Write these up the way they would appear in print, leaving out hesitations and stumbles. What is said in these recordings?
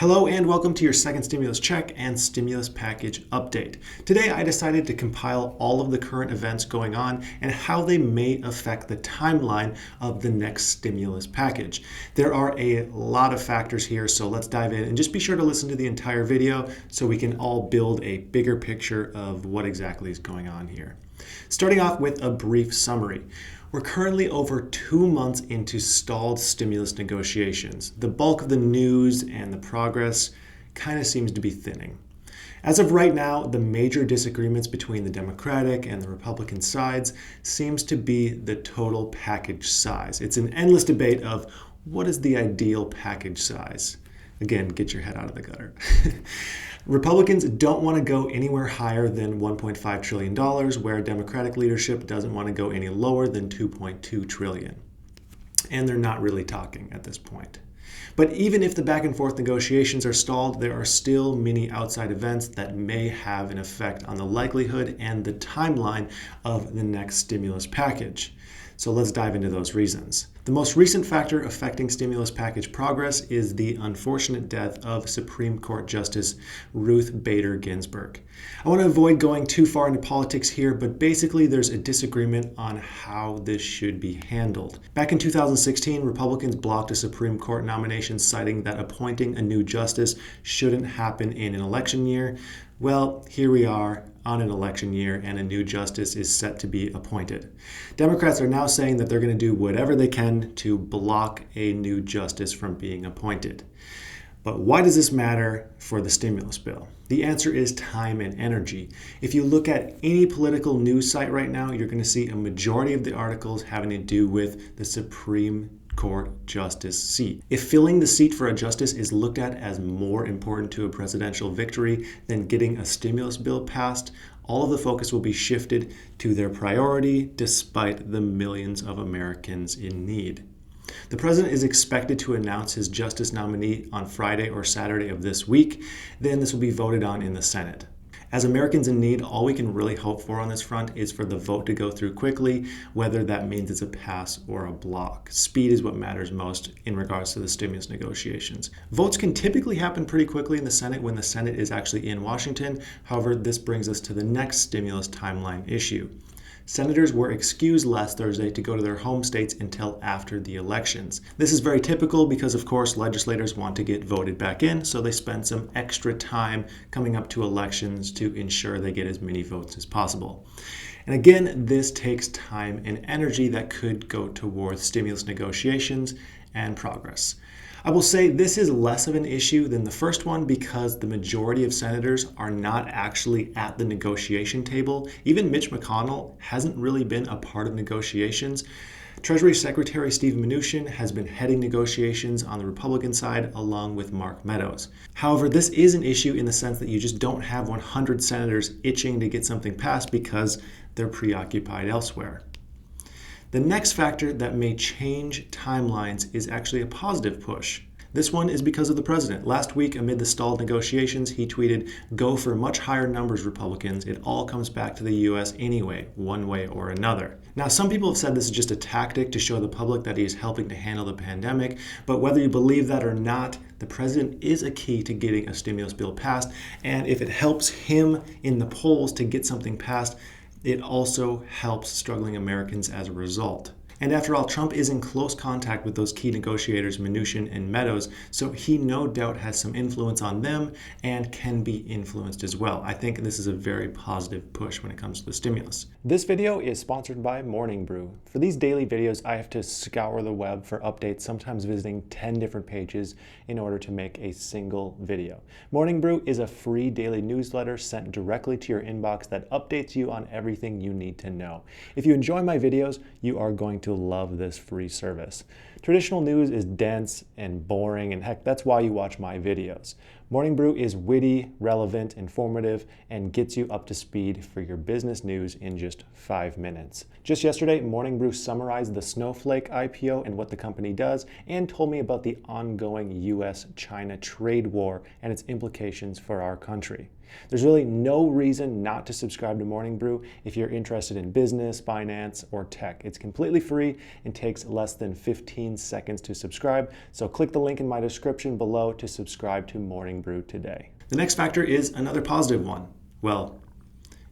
Hello and welcome to your second stimulus check and stimulus package update. Today I decided to compile all of the current events going on and how they may affect the timeline of the next stimulus package. There are a lot of factors here, so let's dive in and just be sure to listen to the entire video so we can all build a bigger picture of what exactly is going on here. Starting off with a brief summary. We're currently over 2 months into stalled stimulus negotiations. The bulk of the news and the progress kind of seems to be thinning. As of right now, the major disagreements between the Democratic and the Republican sides seems to be the total package size. It's an endless debate of what is the ideal package size. Again, get your head out of the gutter. Republicans don't want to go anywhere higher than $1.5 trillion, where Democratic leadership doesn't want to go any lower than $2.2 trillion. And they're not really talking at this point. But even if the back and forth negotiations are stalled, there are still many outside events that may have an effect on the likelihood and the timeline of the next stimulus package. So let's dive into those reasons. The most recent factor affecting stimulus package progress is the unfortunate death of Supreme Court Justice Ruth Bader Ginsburg. I want to avoid going too far into politics here, but basically there's a disagreement on how this should be handled. Back in 2016, Republicans blocked a Supreme Court nomination, citing that appointing a new justice shouldn't happen in an election year. Well, here we are on an election year and a new justice is set to be appointed. Democrats are now saying that they're going to do whatever they can to block a new justice from being appointed. But why does this matter for the stimulus bill? The answer is time and energy. If you look at any political news site right now, you're going to see a majority of the articles having to do with the Supreme Court justice seat. If filling the seat for a justice is looked at as more important to a presidential victory than getting a stimulus bill passed, all of the focus will be shifted to their priority despite the millions of Americans in need. The president is expected to announce his justice nominee on Friday or Saturday of this week. Then this will be voted on in the Senate. As Americans in need, all we can really hope for on this front is for the vote to go through quickly, whether that means it's a pass or a block. Speed is what matters most in regards to the stimulus negotiations. Votes can typically happen pretty quickly in the Senate when the Senate is actually in Washington. However, this brings us to the next stimulus timeline issue. Senators were excused last Thursday to go to their home states until after the elections. This is very typical because, of course, legislators want to get voted back in, so they spend some extra time coming up to elections to ensure they get as many votes as possible. And again, this takes time and energy that could go towards stimulus negotiations and progress. I will say this is less of an issue than the first one because the majority of senators are not actually at the negotiation table. Even Mitch McConnell hasn't really been a part of negotiations. Treasury Secretary Steve Mnuchin has been heading negotiations on the Republican side along with Mark Meadows. However, this is an issue in the sense that you just don't have 100 senators itching to get something passed because they're preoccupied elsewhere. The next factor that may change timelines is actually a positive push. This one is because of the president. Last week, amid the stalled negotiations, he tweeted, "Go for much higher numbers, Republicans. It all comes back to the U.S. anyway, one way or another." Now, some people have said this is just a tactic to show the public that he is helping to handle the pandemic, but whether you believe that or not, the president is a key to getting a stimulus bill passed, and if it helps him in the polls to get something passed, it also helps struggling Americans as a result. And after all, Trump is in close contact with those key negotiators, Mnuchin and Meadows, so he no doubt has some influence on them and can be influenced as well. I think this is a very positive push when it comes to the stimulus. This video is sponsored by Brew. For these daily videos, I have to scour the web for updates, sometimes visiting 10 different pages in order to make a single video. Brew is a free daily newsletter sent directly to your inbox that updates you on everything you need to know. If you enjoy my videos, you are going to love this free service. Traditional news is dense and boring, and heck, that's why you watch my videos. Brew is witty, relevant, informative, and gets you up to speed for your business news in just 5 minutes. Just yesterday, Brew summarized the Snowflake IPO and what the company does, and told me about the ongoing US-China trade war and its implications for our country. There's really no reason not to subscribe to Brew if you're interested in business, finance, or tech. It's completely free and takes less than 15 15 seconds to subscribe. So click the link in my description below to subscribe to Morning Brew today. The next factor is another positive one. Well,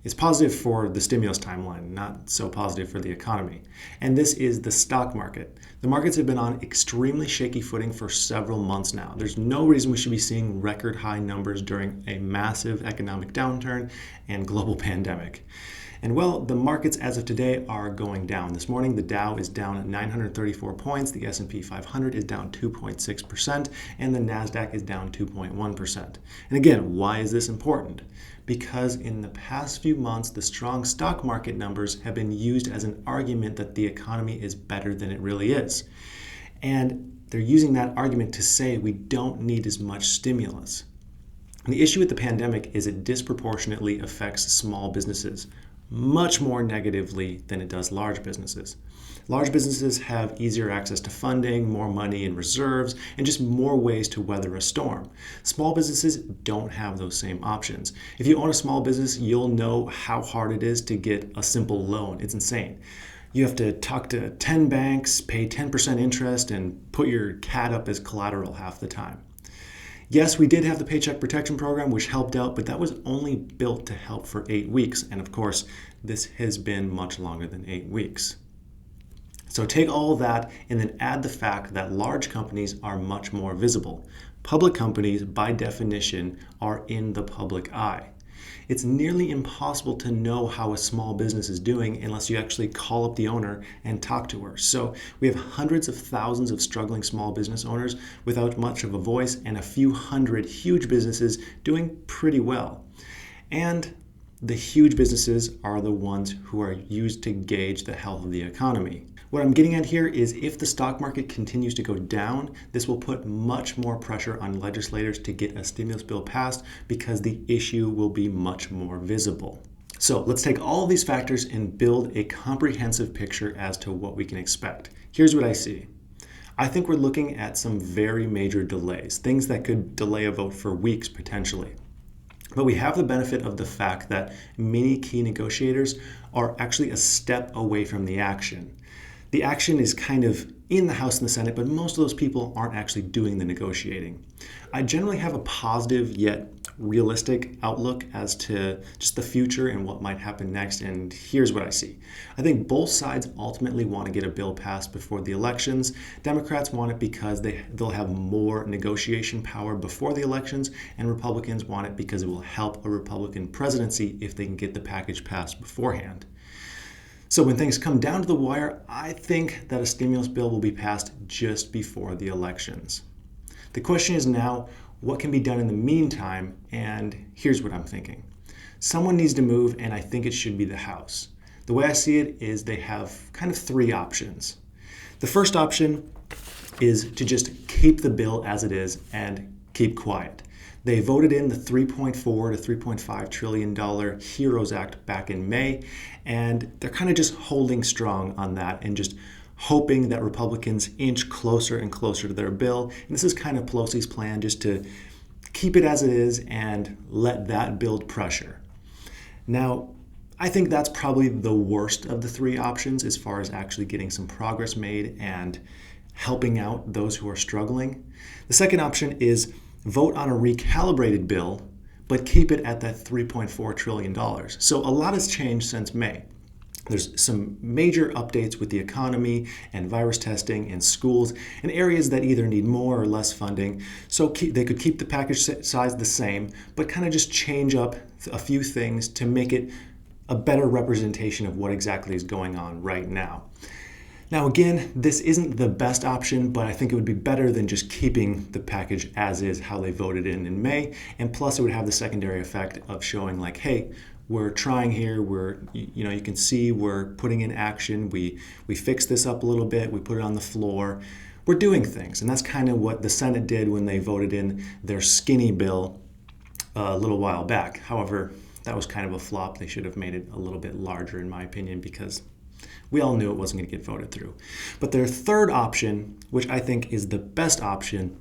it's positive for the stimulus timeline, not so positive for the economy. And this is the stock market. The markets have been on extremely shaky footing for several months now. There's no reason we should be seeing record high numbers during a massive economic downturn and global pandemic. And well, the markets as of today are going down. This morning, the Dow is down at 934 points, the S&P 500 is down 2.6%, and the NASDAQ is down 2.1%. And again, why is this important? Because in the past few months, the strong stock market numbers have been used as an argument that the economy is better than it really is. And they're using that argument to say we don't need as much stimulus. And the issue with the pandemic is it disproportionately affects small businesses, much more negatively than it does large businesses. Large businesses have easier access to funding, more money in reserves, and just more ways to weather a storm. Small businesses don't have those same options. If you own a small business, you'll know how hard it is to get a simple loan. It's insane. You have to talk to 10 banks, pay 10% interest, and put your cat up as collateral half the time. Yes, we did have the Paycheck Protection Program, which helped out, but that was only built to help for 8 weeks. And of course, this has been much longer than 8 weeks. So take all of that and then add the fact that large companies are much more visible. Public companies, by definition, are in the public eye. It's nearly impossible to know how a small business is doing unless you actually call up the owner and talk to her. So we have hundreds of thousands of struggling small business owners without much of a voice and a few hundred huge businesses doing pretty well. And the huge businesses are the ones who are used to gauge the health of the economy. What I'm getting at here is if the stock market continues to go down, this will put much more pressure on legislators to get a stimulus bill passed because the issue will be much more visible. So let's take all of these factors and build a comprehensive picture as to what we can expect. Here's what I see. I think we're looking at some very major delays, things that could delay a vote for weeks potentially. But we have the benefit of the fact that many key negotiators are actually a step away from the action. The action is kind of in the House and the Senate, but most of those people aren't actually doing the negotiating. I generally have a positive yet realistic outlook as to just the future and what might happen next, and here's what I see. I think both sides ultimately want to get a bill passed before the elections. Democrats want it because they'll have more negotiation power before the elections, and Republicans want it because it will help a Republican presidency if they can get the package passed beforehand. So when things come down to the wire, I think that a stimulus bill will be passed just before the elections. The question is now, what can be done in the meantime? And here's what I'm thinking. Someone needs to move, and I think it should be the House. The way I see it is they have kind of three options. The first option is to just keep the bill as it is and keep quiet. They voted in the $3.4 to $3.5 trillion HEROES Act back in May, and they're kind of just holding strong on that and just hoping that Republicans inch closer and closer to their bill. And this is kind of Pelosi's plan, just to keep it as it is and let that build pressure. Now, I think that's probably the worst of the three options as far as actually getting some progress made and helping out those who are struggling. The second option is vote on a recalibrated bill, but keep it at that $3.4 trillion. So a lot has changed since May. There's some major updates with the economy and virus testing and schools and areas that either need more or less funding. So they could keep the package size the same, but kind of just change up a few things to make it a better representation of what exactly is going on right now. Now again, this isn't the best option, but I think it would be better than just keeping the package as is, how they voted in May. And plus it would have the secondary effect of showing like, hey, we're trying here, you can see we're putting in action, we fixed this up a little bit, we put it on the floor, we're doing things. And that's kind of what the Senate did when they voted in their skinny bill a little while back. However, that was kind of a flop. They should have made it a little bit larger in my opinion, because we all knew it wasn't going to get voted through. But their third option, which I think is the best option,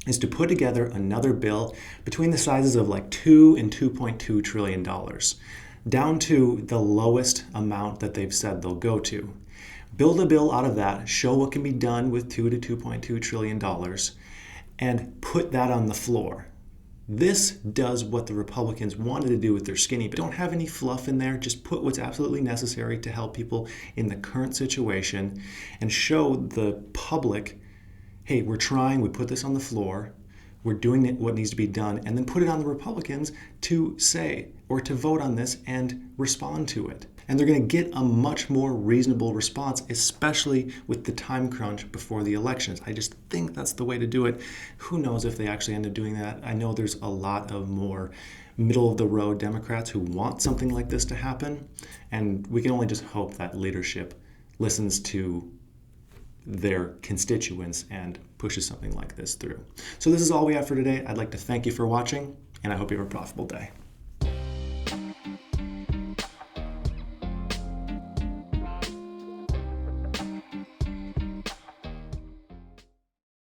is to put together another bill between the sizes of like $2 and $2.2 trillion, down to the lowest amount that they've said they'll go to. build a bill out of that, show what can be done with $2 to $2.2 trillion, and put that on the floor. This does what the Republicans wanted to do with their skinny, but don't have any fluff in there. Just put what's absolutely necessary to help people in the current situation and show the public, hey, we're trying, we put this on the floor, we're doing what needs to be done, and then put it on the Republicans to say or to vote on this and respond to it. And they're going to get a much more reasonable response, especially with the time crunch before the elections. I just think that's the way to do it. Who knows if they actually end up doing that? I know there's a lot of more middle-of-the-road Democrats who want something like this to happen, and we can only just hope that leadership listens to their constituents and pushes something like this through. So this is all we have for today. I'd like to thank you for watching, and I hope you have a profitable day.